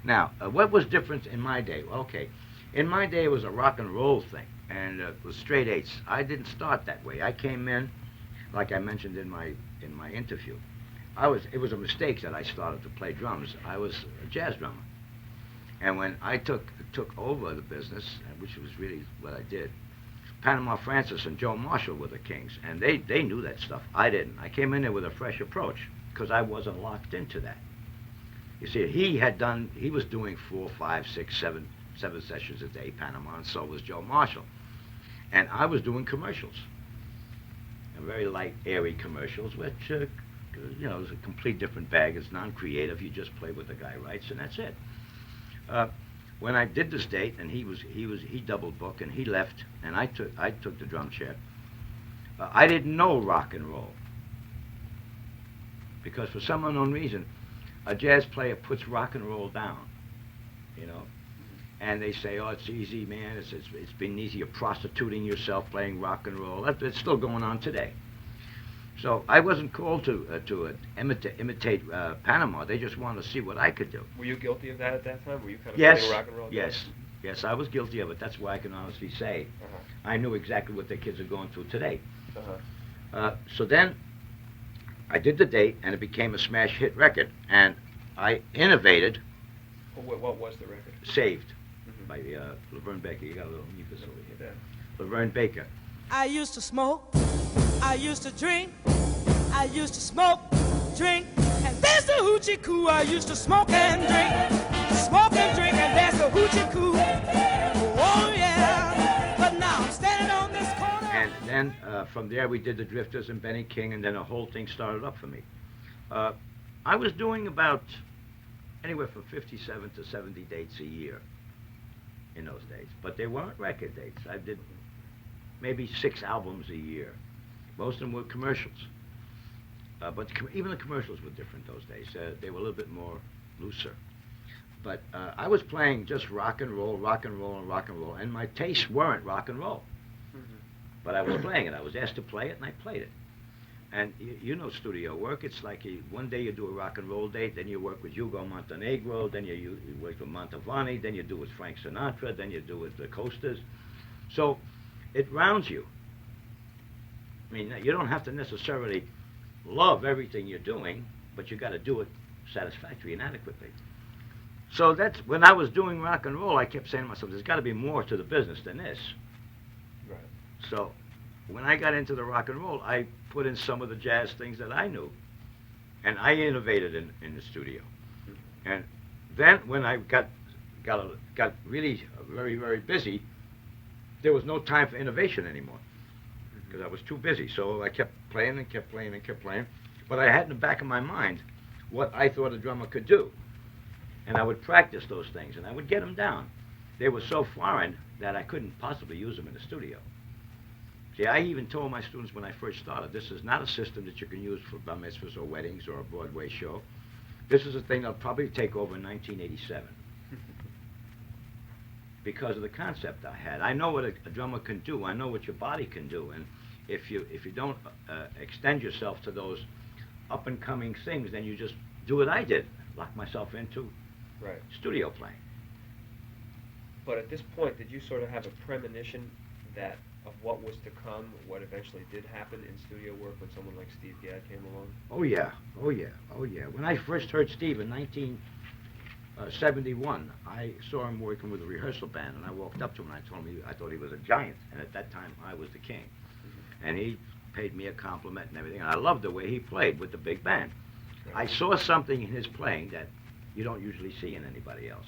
Now, what was different in my day? Well, okay, in my day it was a rock and roll thing, and it was straight eights. I didn't start that way. I came in, like I mentioned in my interview. It was a mistake that I started to play drums. I was a jazz drummer, and when I took over the business, which was really what I did, Panama Francis and Joe Marshall were the kings, and they knew that stuff. I didn't. I came in there with a fresh approach because I wasn't locked into that. You see, he was doing 4, 5, 6, 7 sessions a day, Panama, and so was Joe Marshall. And I was doing commercials, and very light, airy commercials, which, is a complete different bag. It's non-creative. You just play what the guy writes, and that's it. When I did this date, and he double booked, and he left, and I took the drum chair. I didn't know rock and roll because for some unknown reason, a jazz player puts rock and roll down, and they say, "Oh, it's easy, man. It's been easy. You're prostituting yourself playing rock and roll." It's still going on today. So I wasn't called to imitate Panama. They just wanted to see what I could do. Were you guilty of that at that time? Were you kind of Yes. playing rock and roll? Yes, I was guilty of it. That's why I can honestly say I knew exactly what the kids are going through today. So then I did the date, and it became a smash hit record. And I innovated. What was the record? Saved by Laverne Baker. You got a little mucus over here. Laverne Baker. I used to smoke, I used to drink, I used to smoke, drink, and there's the hoochie coo. I used to smoke and drink, and there's the hoochie coo. Oh yeah, but now I'm standing on this corner. And then from there we did the Drifters and Benny King, and then the whole thing started up for me. I was doing about anywhere from 57 to 70 dates a year in those days, but they weren't record dates. I did maybe 6 albums a year. Most of them were commercials. But even the commercials were different those days. They were a little bit more looser. But I was playing just rock and roll, and my tastes weren't rock and roll. But I was playing it. I was asked to play it, and I played it. And you know studio work. It's like one day you do a rock and roll date, then you work with Hugo Montenegro, then you work with Mantovani, then you do with Frank Sinatra, then you do with the Costas. So it rounds you. I mean, you don't have to necessarily love everything you're doing, but you got to do it satisfactorily and adequately. So that's when I was doing rock and roll, I kept saying to myself, there's got to be more to the business than this. Right. So when I got into the rock and roll, I put in some of the jazz things that I knew, and I innovated in the studio. And then when I got really very, very busy, there was no time for innovation anymore because I was too busy. So I kept playing and kept playing and kept playing. But I had in the back of my mind what I thought a drummer could do. And I would practice those things, and I would get them down. They were so foreign that I couldn't possibly use them in the studio. See, I even told my students when I first started, this is not a system that you can use for bar mitzvahs or weddings or a Broadway show. This is a thing that'll probably take over in 1987. Because of the concept I had. I know what a drummer can do. I know what your body can do. And if you don't extend yourself to those up-and-coming things, then you just do what I did. Lock myself into studio playing. But at this point, did you sort of have a premonition of what was to come, what eventually did happen in studio work when someone like Steve Gadd came along? Oh yeah. When I first heard Steve in 1971, I saw him working with a rehearsal band, and I walked up to him and I told him I thought he was a giant, and at that time I was the king. And he paid me a compliment and everything, and I loved the way he played with the big band. I saw something in his playing that you don't usually see in anybody else.